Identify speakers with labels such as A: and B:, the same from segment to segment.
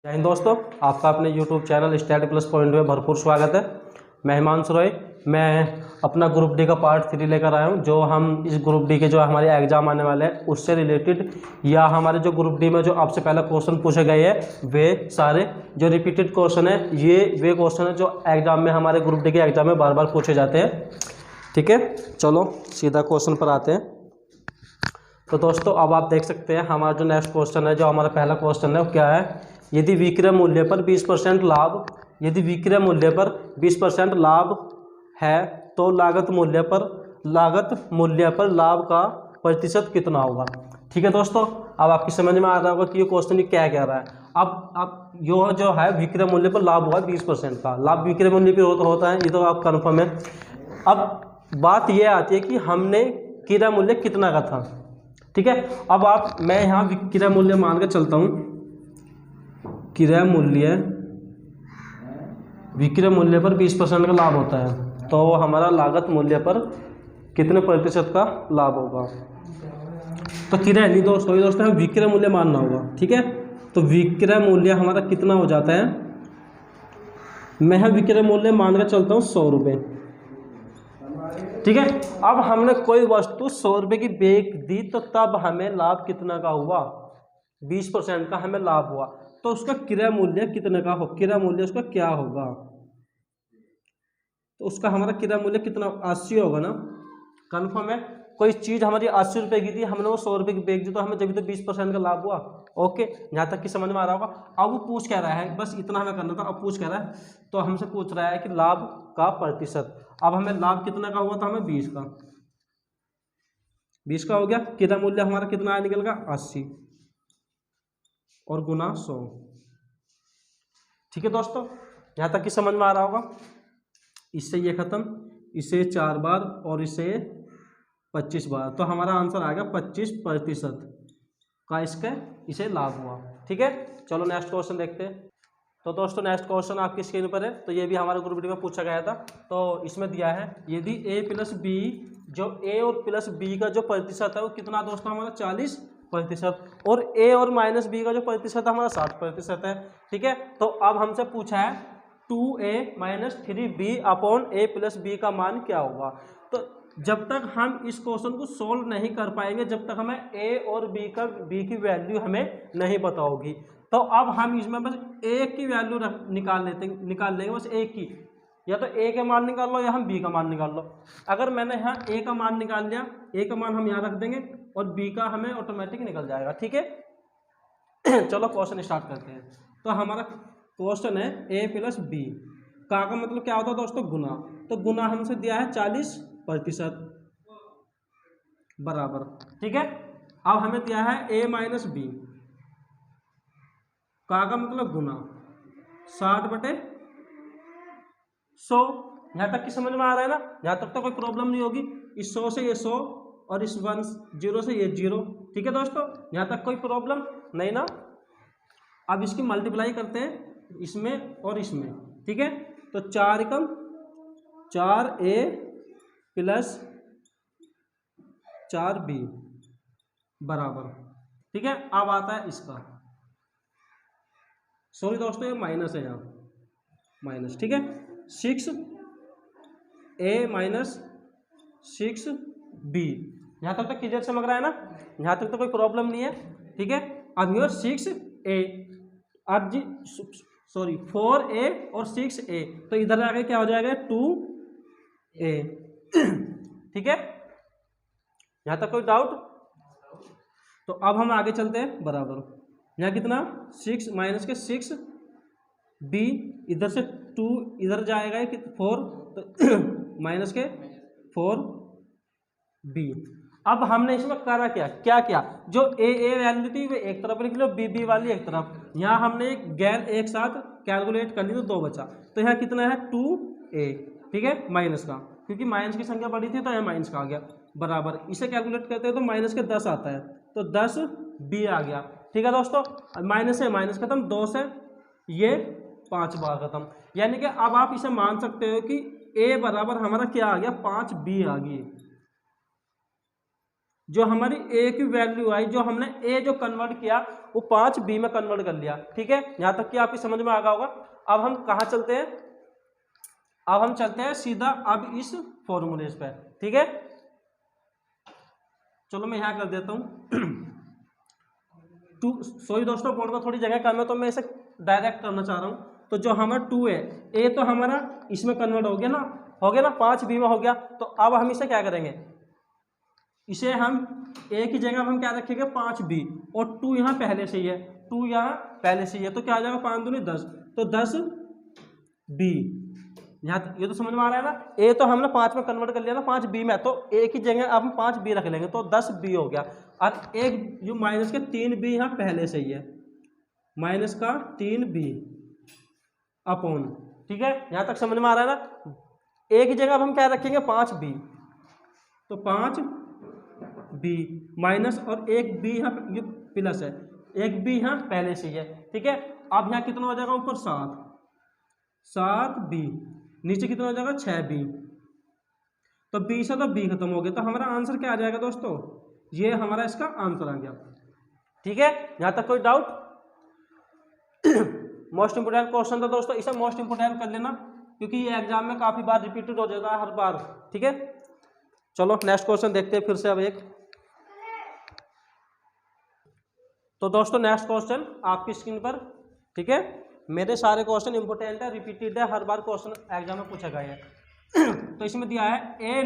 A: जय हिंद दोस्तों, आपका अपने YouTube channel study plus point में भरपूर स्वागत है। मैं हिमांशु रॉय, मैं अपना ग्रुप डी का पार्ट 3 लेकर आया हूं। जो हम इस ग्रुप डी के जो हमारे एग्जाम आने वाले हैं उससे रिलेटेड, या हमारे जो ग्रुप डी में जो आपसे पहला क्वेश्चन पूछे गए हैं वे सारे जो रिपीटेड क्वेश्चन है, ये वे क्वेश्चन है जो एग्जाम में हमारे ग्रुप डी के एग्जाम में बार बार पूछे जाते हैं। ठीक है, चलो सीधा क्वेश्चन पर आते हैं। तो दोस्तों अब आप देख सकते हैं हमारा जो नेक्स्ट क्वेश्चन है, जो हमारा पहला क्वेश्चन है वो क्या है। यदि विक्रय मूल्य पर 20% लाभ, यदि विक्रय मूल्य पर 20% लाभ है तो लागत मूल्य पर लाभ का प्रतिशत कितना होगा। ठीक है दोस्तों, अब आपकी समझ में आ रहा होगा कि ये क्वेश्चन क्या कह रहा है। अब यो जो है विक्रय मूल्य पर लाभ हुआ 20% का, लाभ विक्रय मूल्य पर होता है, ये तो आप कन्फर्म है। अब बात ये आती है कि हमने क्रय मूल्य कितना का था। ठीक है, अब मैं यहाँ विक्रय मूल्य मान के चलता हूँ। क्रय मूल्य, विक्रय मूल्य पर 20% का लाभ होता है, तो हमारा लागत मूल्य पर कितने प्रतिशत का लाभ होगा। तो क्रय नहीं दोस्तों, हमें विक्रय मूल्य मानना होगा। ठीक है, तो विक्रय मूल्य हमारा कितना हो जाता है। मैं यहाँ विक्रय मूल्य मान कर चलता हूँ 100 रुपये। ठीक है, अब हमने कोई वस्तु 100 रुपये की बेच दी, तो तब हमें लाभ कितना का हुआ, 20% का हमें लाभ हुआ। तो उसका क्रय मूल्य कितने का हो, क्रय मूल्य उसका क्या होगा। तो उसका हमारा क्रय मूल्य कितना, 80 होगा ना, कन्फर्म है। कोई चीज़ हमारी 80 रुपये की थी, हमने वो 100 रुपये की बेच दी, तो हमें जब तो 20% का लाभ हुआ। ओके, यहाँ तक की समझ में आ रहा होगा। अब वो पूछ कह रहा है, बस इतना हमें करना था। अब पूछ कह रहा है, तो हमसे पूछ रहा है कि लाभ का प्रतिशत। अब हमें लाभ कितना का हुआ था, हमें 20 का हो गया। क्रय मूल्य हमारा कितना आया निकल गया, 80 और गुना 100। ठीक है दोस्तों, यहाँ तक की समझ में आ रहा होगा। इससे ये खत्म, इसे 4 बार और इसे 25 बार, तो हमारा आंसर आएगा 25% का इसे लाभ हुआ। ठीक है, चलो नेक्स्ट क्वेश्चन देखते हैं। तो दोस्तों नेक्स्ट क्वेश्चन आपकी स्क्रीन पर है, तो ये भी हमारे ग्रुप डी में पूछा गया था। तो इसमें दिया है, यदि ए प्लस बी, जो ए और प्लस बी का जो प्रतिशत है वो कितना दोस्तों, हमारा 40%, और ए और माइनस बी का जो प्रतिशत है हमारा 60% है। ठीक है, तो अब हमसे पूछा है 2a माइनस 3b अपॉन ए प्लस बी का मान क्या होगा। तो जब तक हम इस क्वेश्चन को सोल्व नहीं कर पाएंगे, जब तक हमें ए और बी की वैल्यू हमें नहीं पता होगी। तो अब हम इसमें बस ए की वैल्यू निकाल लेंगे, बस ए की। या तो ए का मान निकाल लो या हम बी का मान निकाल लो। अगर मैंने यहाँ ए का मान निकाल लिया, ए का मान हम यहाँ रख देंगे और बी का हमें ऑटोमेटिक निकल जाएगा। ठीक है, चलो क्वेश्चन स्टार्ट करते हैं। तो हमारा क्वेश्चन है ए प्लस बी का मतलब क्या होता है दोस्तों, गुना। तो गुना हमसे दिया है 40% बराबर। ठीक है, अब हमें दिया है ए माइनस बी का मतलब गुना 60/100। यहाँ तक की समझ में आ रहा है ना, यहाँ तक तो कोई प्रॉब्लम नहीं होगी। इस 100 से ये 100 और इस 0 से ये 0। ठीक है दोस्तों, यहाँ तक कोई प्रॉब्लम नहीं ना। अब इसकी मल्टीप्लाई करते हैं इसमें और इसमें। ठीक है, तो 4 एकम 4a प्लस 4b बराबर। ठीक है, अब आता है इसका, सॉरी दोस्तों ये माइनस है, यहाँ माइनस। ठीक है, 6a माइनस 6b। यहाँ तक तो क्लियर समझ रहा है ना, यहाँ तक तो कोई प्रॉब्लम नहीं है। ठीक है, अब ये 6a, अब जी सॉरी 4a और 6a, तो इधर आके क्या हो जाएगा 2a। ठीक है, यहाँ तक कोई डाउट। तो अब हम आगे चलते हैं, बराबर यहाँ कितना 6 माइनस के 6b, इधर से 2 इधर जाएगा कि 4, तो माइनस के 4b। अब हमने इसमें करा क्या किया, जो ए वैल्यू थी वो एक तरफ लिख लो, बी वाली एक तरफ। यहाँ हमने गैर एक साथ कैलकुलेट कर ली तो 2 बचा। तो यहाँ कितना है 2a। ठीक है, माइनस का, क्योंकि माइनस की संख्या बड़ी थी तो यहाँ माइनस का आ गया बराबर। इसे कैलकुलेट करते हैं तो माइनस के 10 आता है, तो 10b आ गया। ठीक है दोस्तों, माइनस से माइनस खत्म, 2 से ये 5 बार खत्म। यानी कि अब आप इसे मान सकते हो कि a बराबर हमारा क्या आ गया, 5b आ गई। जो हमारी ए की वैल्यू आई, जो हमने ए जो कन्वर्ट किया वो 5b में कन्वर्ट कर लिया। ठीक है, यहाँ तक कि आपकी समझ में आ गया होगा। अब हम कहाँ चलते हैं, अब हम चलते हैं सीधा अब इस फॉर्मूले पे। ठीक है, चलो मैं यहाँ कर देता हूँ टू, सॉरी दोस्तों बोर्ड में थोड़ी जगह कम है तो मैं इसे डायरेक्ट करना चाह रहा हूँ। तो जो हमारा 2 है, ए तो हमारा इसमें कन्वर्ट हो गया ना 5b में हो गया। तो अब हम इसे क्या करेंगे, इसे हम ए की जगह हम क्या रखेंगे 5b, और 2 यहाँ पहले से ही है, 2 यहाँ पहले से ही है, तो क्या आ जाएगा 5 दूनी 10, तो 10b। यहाँ ये तो समझ में आ रहा है ना। ए तो हमने 5 में कन्वर्ट कर लिया ना 5b में, तो ए की जगह अब हम 5b रख लेंगे तो 10b हो गया। और एक जो माइनस के 3b यहाँ पहले से ही है, माइनस का 3b अपॉन। ठीक है, यहाँ तक समझ में आ रहा है ना। ए की जगह अब हम क्या रखेंगे 5b, तो 5b माइनस और एक b यहाँ ये प्लस है, एक b यहाँ पहले से ही है। ठीक है, अब यहाँ कितना हो जाएगा ऊपर 7b, नीचे कितना हो जाएगा 6b, तो b से तो b खत्म हो गया। तो हमारा आंसर क्या आ जाएगा दोस्तों, ये हमारा इसका आंसर आ गया। ठीक है, यहाँ तक कोई डाउट। मोस्ट इंपोर्टेंट क्वेश्चन था दोस्तों, इसे मोस्ट इंपोर्टेंट कर लेना क्योंकि ये एग्जाम में काफी बार रिपीटेड हो जाता है हर बार। ठीक है, चलो नेक्स्ट क्वेश्चन देखते हैं फिर से अब एक। तो दोस्तों नेक्स्ट क्वेश्चन आपकी स्क्रीन पर। ठीक है, मेरे सारे क्वेश्चन इंपोर्टेंट है, रिपीटेड है, हर बार क्वेश्चन एग्जाम में पूछा गया है। तो इसमें दिया है ए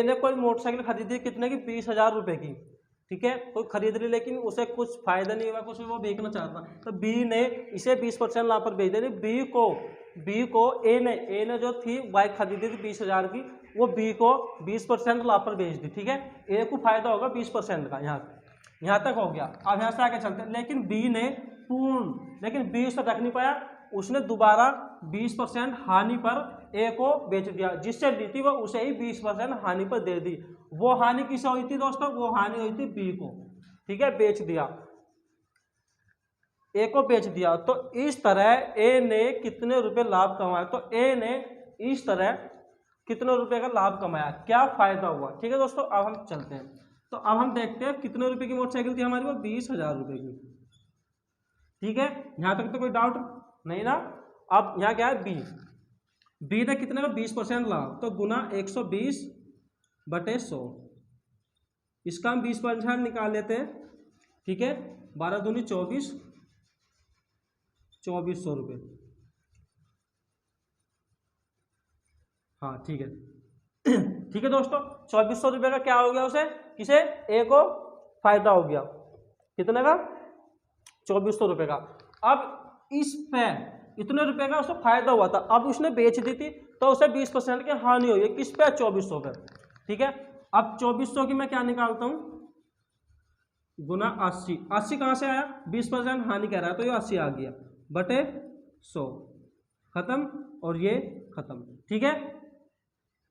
A: ने कोई मोटरसाइकिल खरीदी कितने की 20,000 रुपए की। ठीक है, कोई खरीद ली लेकिन उसे कुछ फायदा नहीं हुआ, कुछ वो बेचना चाहता, तो बी ने इसे 20% लाभ पर बेच दे। बी को ए ने जो थी बाइक खरीदी थी 20,000 की, वो बी को 20% लाभ पर बेच दी। ठीक है, ए को फायदा होगा 20% का। यहाँ तक हो गया। अब यहाँ से आगे चलते हैं। लेकिन बी उसे रख नहीं पाया, उसने दोबारा 20% हानि पर ए को बेच दिया, जिससे ली थी वो उसे ही 20% हानि पर दे दी। वो हानि किसे हुई थी दोस्तों, वो हानि हुई थी बी को। ठीक है, बेच दिया, ए को बेच दिया। तो इस तरह ए ने कितने रुपए लाभ कमाया, तो ए ने इस तरह कितने रुपए का लाभ कमाया, क्या फायदा हुआ। ठीक है दोस्तों, अब हम चलते हैं। तो अब हम देखते हैं कितने रुपए की मोटरसाइकिल थी हमारी, वो 20,000 रुपए की। ठीक है, यहां तक तो कोई डाउट नहीं ना। अब यहाँ क्या है, बी ने कितने का 20% लाभ, तो गुना 120/100, इसका हम 20% निकाल लेते हैं। ठीक है, 12 दूनी 24, 2400 रुपये। हाँ ठीक है। ठीक है दोस्तों, 2400 रुपये का क्या हो गया, उसे किसे ए को फायदा हो गया, कितने का 2400 रुपये का। अब इस पे इतने रुपए का उसे फायदा हुआ था, अब उसने बेच दी थी तो उसे 20% की हानि हुई है, किस पे 2400 पे। ठीक है, अब 2400 की मैं क्या निकालता हूं, गुना 80। 80 कहां से आया, 20% हानि कह रहा है तो ये 80 आ गया बटे 100, खत्म और ये खत्म। ठीक है,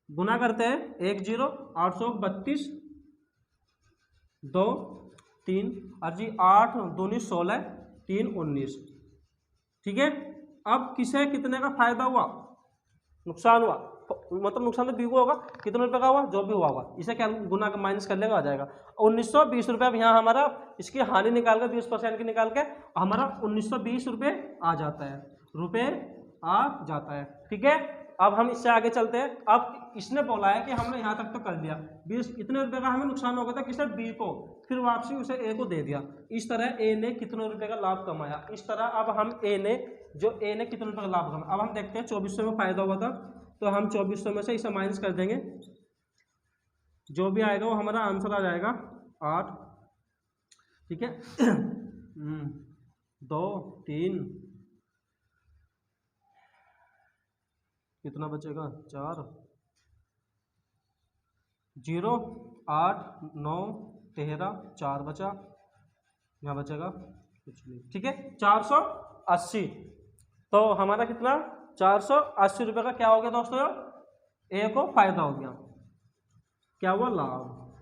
A: गुना करते हैं 1 0 832 2 3 अर्जी 8 दूनी 16 3 19। ठीक है, अब किसे कितने का फायदा हुआ, नुकसान हुआ, मतलब नुकसान तो बी को होगा, कितने रुपए का हुआ, जो भी हुआ होगा, इसे क्या गुना का माइनस कर लेगा, आ जाएगा 1920 रुपये। अब यहाँ हमारा इसकी हानि निकाल कर 20% की निकाल के हमारा 1920 रुपये आ जाता है, आ जाता है। ठीक है, अब हम इससे आगे चलते हैं। अब इसने बोला है कि हमने यहाँ तक तो कर दिया, 20 इतने रुपए का हमें नुकसान हो गया था, किसने बी को, फिर वापसी उसे ए को दे दिया। इस तरह ए ने कितने रुपए का लाभ कमाया, इस तरह अब हम ए ने कितने रुपए का लाभ कमाया। अब हम देखते हैं 2400 में फायदा हुआ था, तो हम 2400 में से इसे माइनस कर देंगे, जो भी आएगा वो हमारा आंसर आ जाएगा 8। ठीक है, 2 3 कितना बचेगा, 4 0 8 9 13 4 बचा, यहाँ बचेगा कुछ नहीं। ठीक है, 480। तो हमारा कितना 480 रुपये का क्या हो गया दोस्तों, ए को फायदा हो गया, क्या हुआ, लाभ।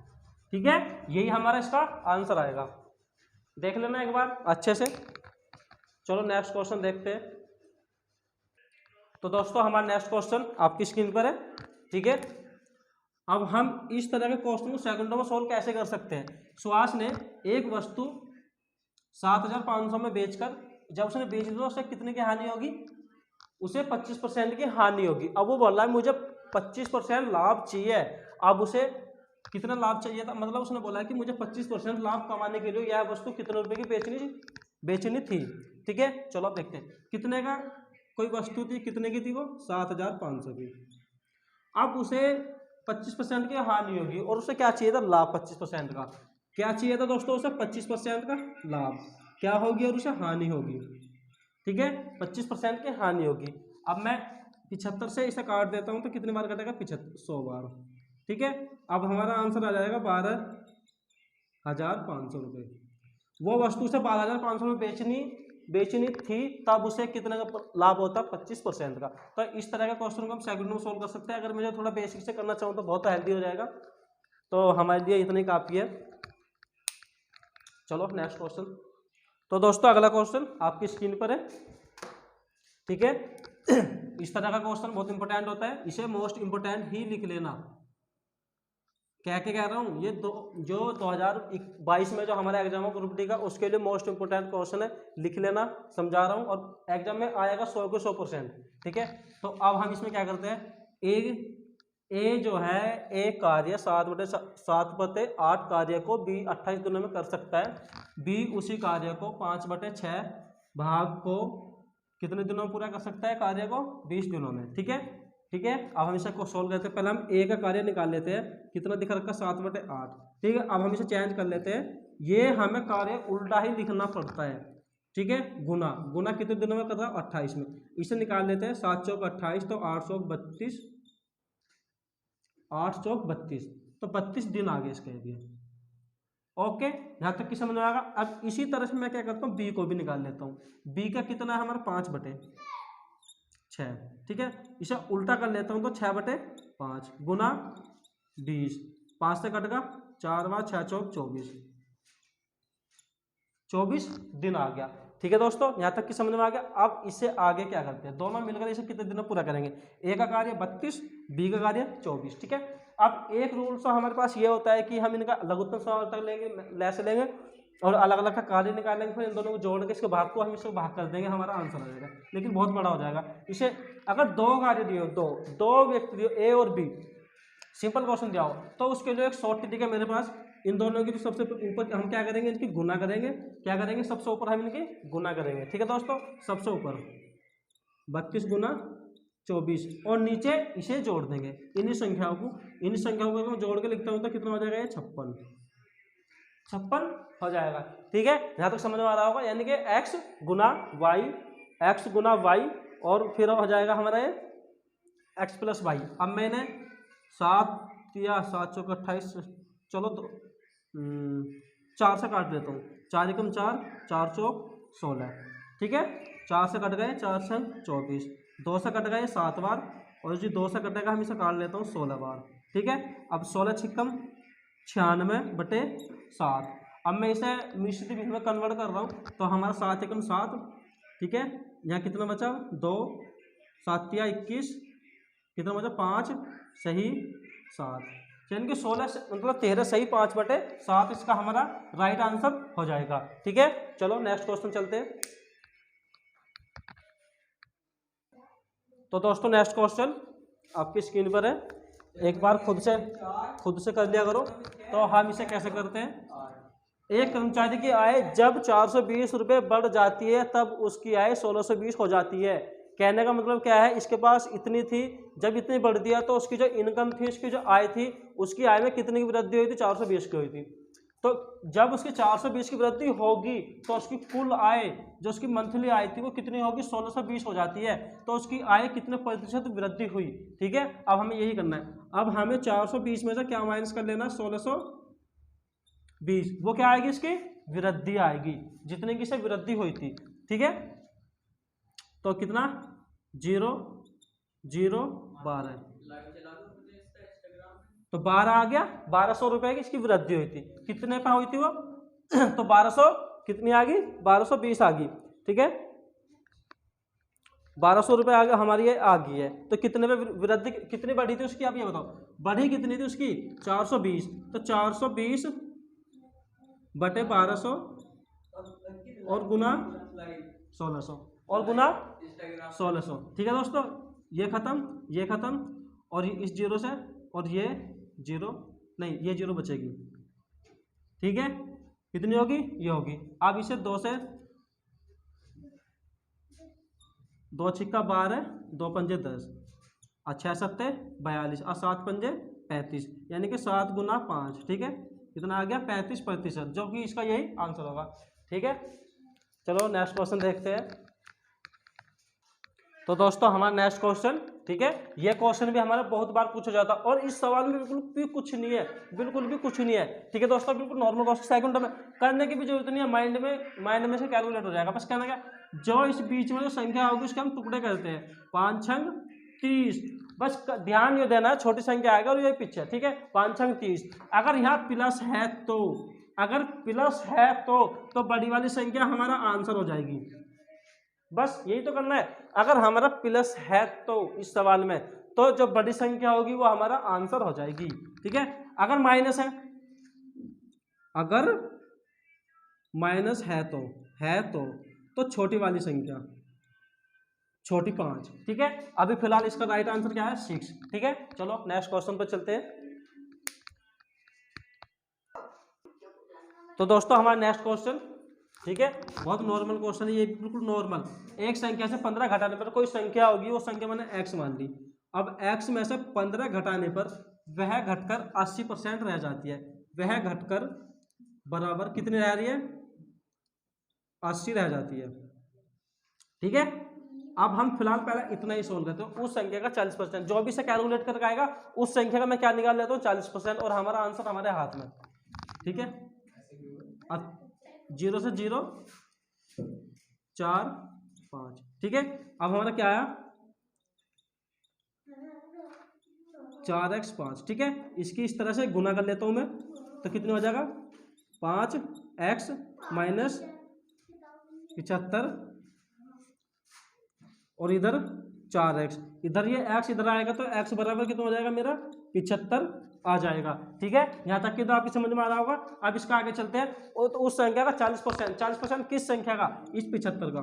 A: ठीक है, यही हमारा इसका आंसर आएगा, देख लेना एक बार अच्छे से। चलो नेक्स्ट क्वेश्चन देखते हैं। तो दोस्तों हमारा नेक्स्ट क्वेश्चन आपकी स्क्रीन पर है। ठीक है, अब हम इस तरह के क्वेश्चन को सेकंडों में सोल्व कैसे कर सकते हैं। सुहास ने एक वस्तु 7,500 में बेचकर जब उसने बेच दिया उससे कितने की हानि होगी, उसे 25% की हानि होगी। अब वो बोल रहा है मुझे 25% लाभ चाहिए। अब उसे कितना लाभ चाहिए था, मतलब उसने बोला है कि मुझे 25% लाभ कमाने के लिए यह वस्तु कितने रुपए की बेचनी थी। ठीक है, चलो अब देखते हैं कितने का कोई वस्तु थी, कितने की थी वो 7,500 की। अब उसे 25% की हानि होगी और उसे क्या चाहिए था, लाभ 25% का। क्या चाहिए था दोस्तों, उसे 25% का लाभ, क्या होगी और उसे हानि होगी। ठीक है, 25% की हानि होगी। अब मैं 75 से इसे काट देता हूं तो कितनी बार कटेगा, 100 बार। ठीक है, अब हमारा आंसर आ जाएगा 12,500 रुपये। वो वस्तु से 12,500 में बेचनी थी, तब उसे कितने का लाभ होता, 25% का। तो इस तरह का क्वेश्चन को हम सेकंड में सोल्व कर सकते हैं। अगर मुझे थोड़ा बेसिक से करना चाहूँ तो बहुत हेल्दी हो जाएगा, तो हमारे लिए इतनी काफ़ी है। चलो नेक्स्ट क्वेश्चन। तो दोस्तों अगला क्वेश्चन आपकी स्क्रीन पर है। ठीक है, इस तरह का क्वेश्चन बहुत इंपॉर्टेंट होता है, इसे मोस्ट इंपॉर्टेंट ही लिख लेना। क्या कह रहा हूँ, ये जो 2022 में जो हमारा एग्जाम है ग्रुप डी का, उसके लिए मोस्ट इंपोर्टेंट क्वेश्चन है, लिख लेना, समझा रहा हूँ। और एग्जाम में आएगा 100 के 100%। ठीक है, तो अब हम इसमें क्या करते हैं, ए जो है एक कार्य 7/8 कार्य को बी 28 दिनों में कर सकता है। बी उसी कार्य को 5/6 भाग को कितने दिनों में पूरा कर सकता है, कार्य को 20 दिनों में। ठीक है, ठीक है, अब हम इसे को सोल्व करते हैं। पहले हम ए का कार्य निकाल लेते हैं, कितना दिखा रखा 7/8। ठीक है, अब हम इसे चेंज कर लेते हैं, ये हमें कार्य उल्टा ही लिखना पड़ता है। ठीक है, गुना कितने दिनों में कर रहा है, 28 में। इसे निकाल लेते हैं, 7 चौक 28 तो 8 चौक 32, 8 चौक 32, तो 32 दिन आ गए इसके लिए। ओके, यहाँ तक की समझ में आएगा। अब इसी तरह से मैं क्या करता हूँ, बी को भी निकाल लेता हूँ। बी का कितना है हमारा 5/6। ठीक है, इसे उल्टा कर लेता हूँ तो 6/5 गुना 20, 5 से कट का 4 बार 6 चौक 24 दिन आ गया। ठीक है दोस्तों, यहाँ तक की समझ में आ गया। अब इससे आगे क्या करते हैं, दोनों मिलकर इसे कितने दिनों पूरा करेंगे, ए का कार्य 32, बी का कार्य 24। ठीक है, अब एक रूल सा हमारे पास ये होता है कि हम इनका लघुत्तम समावर्तक लेंगे, लैस लेंगे और अलग अलग का कार्य निकालेंगे, फिर इन दोनों को जोड़ के इसके भाग को हम इसको भाग कर देंगे, हमारा आंसर आ जाएगा। लेकिन बहुत बड़ा हो जाएगा। इसे अगर दो कार्य दिए, दो व्यक्ति दिए ए और बी, सिंपल क्वेश्चन दिया हो, तो उसके लिए एक शॉर्ट ट्रिक है मेरे पास। इन दोनों की तो सबसे ऊपर हम क्या करेंगे, इनकी गुना करेंगे। क्या करेंगे, सबसे ऊपर हम इनकी गुना करेंगे। ठीक है दोस्तों, सबसे ऊपर 32 गुना 24 और नीचे इसे जोड़ देंगे, इन्हीं संख्याओं को जोड़ के लिखता हूँ तो कितना हो जाएगा, ये 56 हो जाएगा। ठीक है, यहाँ तक समझ में आ रहा होगा, यानी कि x गुना y और फिर हो जाएगा हमारा ये x + y। अब मैंने 7 या 7 चौक 28, चलो 4 से काट देता हूँ, 4 एकम 4, 4 चौक 16। ठीक है, 4 से कट गए, 4 से 24, 2 से कट गए 7 बार, और जो 2 से कटेगा हम इसे काट लेता हूँ 16 बार। ठीक है, अब 16 छिक्कम 96/7। अब मैं इसे मिश्रित भिन्न में कन्वर्ट कर रहा हूँ, तो हमारा 7 एकम 7। ठीक है, यहाँ कितना बचा, 2, 7 या 21, कितना बचा 5 सही 7, यानी कि 16 मतलब 13 सही 5/7 इसका हमारा राइट आंसर हो जाएगा। ठीक है, चलो नेक्स्ट क्वेश्चन चलते हैं। तो दोस्तों नेक्स्ट क्वेश्चन आपकी स्क्रीन पर है, एक बार खुद से कर लिया करो। तो हम इसे कैसे करते हैं, एक कर्मचारी की आय जब 420 रुपये बढ़ जाती है तब उसकी आय 1620 हो जाती है। कहने का मतलब क्या है, इसके पास इतनी थी, जब इतनी बढ़ दिया तो उसकी जो इनकम थी, उसकी जो आय थी, उसकी आय में कितनी की वृद्धि हुई थी, 420 की हुई थी। तो जब उसकी 420 की वृद्धि होगी तो उसकी कुल आय, जो उसकी मंथली आय थी, वो कितनी होगी, 1620 हो जाती है। तो उसकी आय कितने प्रतिशत वृद्धि हुई। ठीक है, अब हमें यही करना है। अब हमें 420 में से क्या माइनस कर लेना, 1620, वो क्या आएगी, इसकी वृद्धि आएगी, जितने की से वृद्धि हुई थी। ठीक है, तो कितना 0 0 12, तो 12 आ गया, 1200 रुपए की इसकी वृद्धि हुई थी। कितने पे हुई थी वो तो 1200 कितनी आ गई, 1220 आ गई। ठीक है, 1200 रुपये आगे हमारी ये आ गई है। तो कितने में वृद्धि कितनी बढ़ी थी उसकी, आप ये बताओ, बढ़ी कितनी थी उसकी 420। तो 420 बटे 1200 और गुना 1600 और गुना 1600। ठीक है दोस्तों, ये खत्म और इस जीरो से, और ये जीरो नहीं, ये जीरो बचेगी। ठीक है, कितनी होगी, ये होगी। अब इसे 2 से 2 छिक्का 12, 2 पंजे 10, और 6 सत्ते 42 और 7 पंजे 35, यानी कि 7 गुना 5। ठीक है, कितना आ गया 35%, जो कि इसका यही आंसर होगा। ठीक है, चलो नेक्स्ट क्वेश्चन देखते हैं। तो दोस्तों हमारा नेक्स्ट क्वेश्चन, ठीक है, ये क्वेश्चन भी हमारा बहुत बार पूछा जाता है और इस सवाल में बिल्कुल भी कुछ नहीं है, बिल्कुल भी कुछ नहीं है। ठीक है दोस्तों, बिल्कुल नॉर्मल क्वेश्चन, सेकंड में करने की भी जरूरत नहीं है, माइंड में से कैलकुलेट हो जाएगा। बस कहना क्या, जो इस बीच में जो संख्या होगी उसके हम टुकड़े करते हैं, 5 छंग 30। बस ध्यान ये देना है, छोटी संख्या आएगा और ये पीछे। ठीक है, 5 छंग 30। अगर यहाँ प्लस है तो, अगर प्लस है तो बड़ी वाली संख्या हमारा आंसर हो जाएगी। बस यही तो करना है। अगर हमारा प्लस है तो इस सवाल में, तो जो बड़ी संख्या होगी वो हमारा आंसर हो जाएगी। ठीक है, अगर माइनस है, अगर माइनस है तो छोटी वाली संख्या, छोटी 5। ठीक है, अभी फिलहाल इसका राइट आंसर क्या है 6। ठीक है, चलो नेक्स्ट क्वेश्चन पर चलते हैं। तो दोस्तों हमारा नेक्स्ट क्वेश्चन, ठीक है, बहुत नॉर्मल क्वेश्चन है, ये बिल्कुल नॉर्मल। एक संख्या से 15 घटाने पर कोई संख्या होगी, वो संख्या मैंने x मान ली। अब x में से 15 घटाने पर वह घटकर 80% रह जाती है। वह घटकर बराबर कितनी रह रही है, 80 रह जाती है। ठीक है, अब हम फिलहाल पहले इतना ही सोल्व करते हैं। उस संख्या का 40%, जो भी से कैलकुलेट करके आएगा उस संख्या का मैं क्या निकाल लेता हूँ 40%, और हमारा आंसर हमारे हाथ में। ठीक है, अब 0 से 0 4 5। ठीक है, अब हमारा क्या आया 4x 5। ठीक है, इसकी इस तरह से गुना कर लेता हूं मैं, तो कितने हो जाएगा 5x माइनस 75 और इधर 4x, इधर ये x इधर आएगा तो x बराबर कितना हो जाएगा मेरा 75 आ जाएगा। ठीक है, यहाँ तक कि तो आपकी समझ में आ रहा होगा। अब इसका आगे चलते हैं। तो उस संख्या का 40%, 40% किस संख्या का, इस 75 का।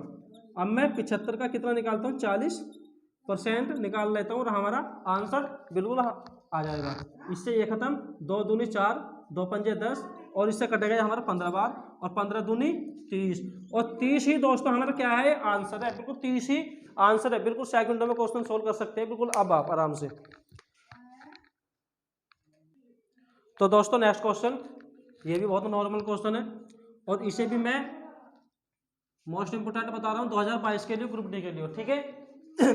A: अब मैं 75 का कितना निकालता हूँ 40% निकाल लेता हूँ और हमारा आंसर बिल्कुल आ जाएगा। इससे ये खत्म, 2 दूनी 4, 2 पंजे 10, और इससे कटेगा हमारा 15 बार, और 15 दूनी 30, और 30 ही दोस्तों हमारा क्या है आंसर है, बिल्कुल 30 ही आंसर है। बिल्कुल सेकंडों में क्वेश्चन सोल्व कर सकते हैं बिल्कुल अब आप आराम से। तो दोस्तों नेक्स्ट क्वेश्चन, ये भी बहुत नॉर्मल क्वेश्चन है और इसे भी मैं मोस्ट इंपोर्टेंट बता रहा हूँ 2022 के लिए, ग्रुप डी के लिए। ठीक है,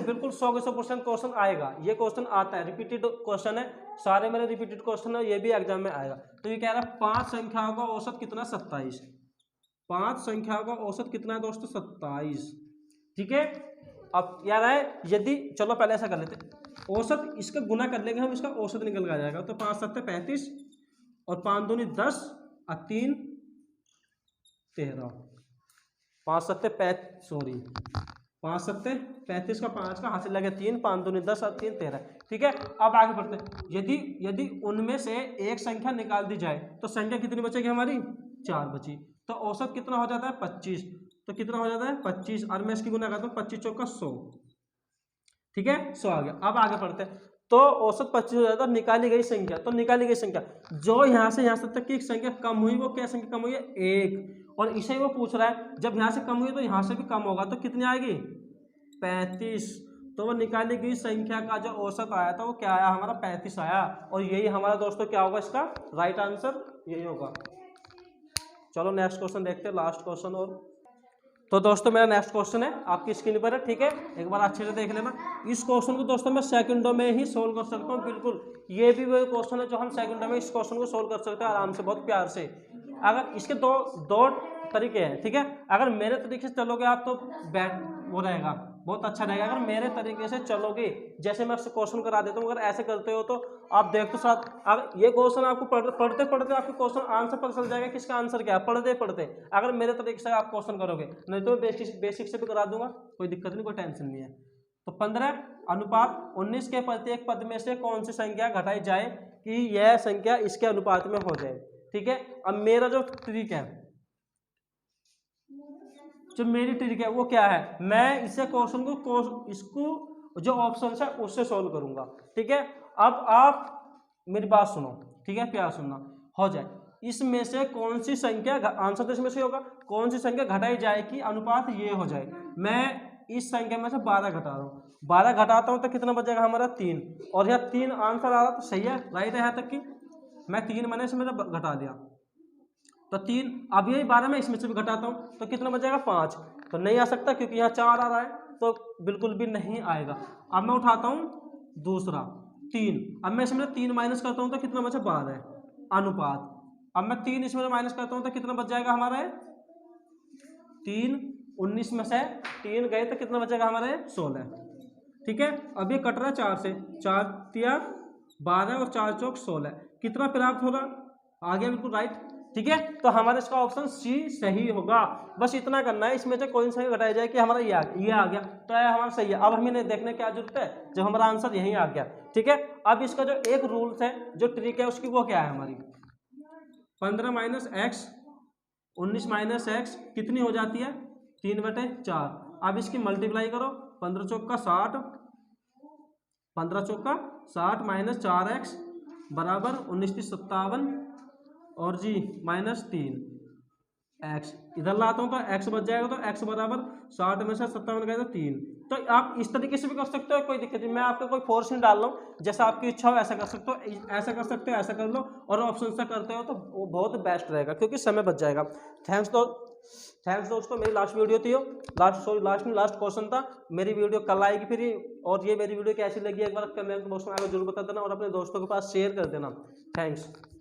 A: बिल्कुल 100% क्वेश्चन आएगा। ये क्वेश्चन आता है, रिपीटेड क्वेश्चन है, सारे मेरे रिपीटेड क्वेश्चन है, ये भी एग्जाम में आएगा। तो ये कह रहा है 5 संख्याओं का औसत कितना 27। 5 संख्याओं का औसत कितना है दोस्तों 27। ठीक है, अब यार है, यदि चलो पहले ऐसा कर लेते, औसत इसका गुना कर लेंगे हम, इसका औसत निकल कर जाएगा। तो 5 7 35 और 5 दूनी 10 और 3 13, 5 7 5 7 35 का 5 का हासिल लगे 3, 5 दूनी 10 और 3 13। ठीक है, अब आगे बढ़ते हैं। यदि उनमें से एक संख्या निकाल दी जाए तो संख्या कितनी बचेगी हमारी 4 बची। तो औसत कितना हो जाता है 25। तो कितना हो जाता है 25, और मैं इसकी गुना करता हूँ 25 चौका 100। ठीक है, 100 आ गया। अब आगे बढ़ते हैं। तो औसत 25 हो जाता है, निकाली गई संख्या, तो निकाली गई संख्या जो यहाँ से यहाँ तक की संख्या कम हुई, वो क्या संख्या कम हुई है 1, और इसे वो पूछ रहा है जब यहाँ से कम हुई तो यहाँ से भी कम होगा, तो कितनी आएगी 35। तो वो निकाली गई संख्या का जो औसत आया था वो क्या आया हमारा 35 आया, और यही हमारा दोस्तों क्या होगा, इसका राइट आंसर यही होगा। चलो नेक्स्ट क्वेश्चन देखते हैं, लास्ट क्वेश्चन। और तो दोस्तों मेरा नेक्स्ट क्वेश्चन है आपकी स्क्रीन पर है। ठीक है, एक बार अच्छे से देख लेना। इस क्वेश्चन को दोस्तों मैं सेकंडों में ही सोल्व कर सकता हूँ बिल्कुल। ये भी वही क्वेश्चन है जो हम सेकंडों में इस क्वेश्चन को सोल्व कर सकते हैं आराम से, बहुत प्यार से। अगर इसके दो तरीके हैं। ठीक है, अगर मेरे तरीके से चलोगे आप तो वो रहेगा, बहुत अच्छा रहेगा अगर मेरे तरीके से चलोगे। जैसे मैं क्वेश्चन करा देता हूँ, अगर ऐसे करते हो तो आप देख तो साथ, अगर ये क्वेश्चन आपको पढ़ते पढ़ते आपको क्वेश्चन आंसर पता चल जाएगा किसका आंसर क्या है, पढ़ते पढ़ते, अगर मेरे तरीके से आप क्वेश्चन करोगे। नहीं तो बेसिक से भी करा दूंगा, कोई दिक्कत नहीं, कोई टेंशन नहीं है। तो 15:19 के प्रत्येक पद में से कौन सी संख्या घटाई जाए कि यह संख्या इसके अनुपात में हो जाए। ठीक है, अब मेरा जो ट्रिक है, जो मेरी ट्रिक है वो क्या है, मैं इसे क्वेश्चन को इसको जो ऑप्शन है उससे सॉल्व करूंगा। ठीक है, अब आप मेरी बात सुनो, ठीक है, प्यार सुनना। हो जाए इसमें से कौन सी संख्या, आंसर तो इसमें से होगा, कौन सी संख्या घटाई जाए कि अनुपात ये हो जाए। मैं इस संख्या में से 12 घटा रहा हूँ, 12 घटाता हूँ तो कितना बचेगा हमारा 3, और यह 3 आंसर आ रहा तो सही है, राइट है यहाँ तक कि मैं 3 मैंने इसमें घटा दिया तो 3, अब यही 12 में इसमें से भी घटाता हूँ तो कितना बचेगा 5, तो नहीं आ सकता क्योंकि यहाँ 4 आ रहा है, तो बिल्कुल भी नहीं आएगा। अब मैं उठाता हूँ दूसरा 3, अब मैं इसमें 3 माइनस करता हूँ तो कितना बचा 12 अनुपात, अब मैं 3 इसमें माइनस करता हूँ तो कितना बच जाएगा हमारा 3, 19 में से 3 गए तो कितना बचेगा हमारे 16। ठीक है, अब ये कट रहा है 4 से, 4 तिया 12 और 4 चौक 16, कितना प्राप्त हो रहा, आ गया बिल्कुल राइट। ठीक है, तो हमारा इसका ऑप्शन सी सही होगा। बस इतना करना है, इसमें से कोई सा घटाया जाए कि हमारा ये आ गया तो यह हमारा सही है। अब हमें देखने की क्या जरूरत है, जब हमारा आंसर यही आ गया। ठीक है, अब इसका जो एक रूल्स है, जो ट्रिक है उसकी, वो क्या है हमारी 15 माइनस एक्स 19 माइनस एक्स कितनी हो जाती है 3/4। अब इसकी मल्टीप्लाई करो, 15 चौक का 60, 15 चौक का 60 माइनस 4x बराबर 19×57 और जी -3x, इधर लाता हूँ तो x बच जाएगा, तो x बराबर 60 में से 57 गए तो 3। तो आप इस तरीके से भी कर सकते हो, कोई दिक्कत नहीं, मैं आपको कोई फोर्स नहीं डाल रहा हूँ, जैसा आपकी इच्छा हो ऐसा कर सकते हो, ऐसा कर सकते हो, ऐसा कर लो, और ऑप्शन से करते हो तो वो बहुत बेस्ट रहेगा क्योंकि समय बच जाएगा। थैंक्स दोस्तों, मेरी लास्ट वीडियो थी, लास्ट क्वेश्चन था। मेरी वीडियो कल आएगी फिर, और ये मेरी वीडियो कैसी लगी एक बार कमेंट बॉक्स में आकर जरूर बता देना और अपने दोस्तों के पास शेयर कर देना। थैंक्स।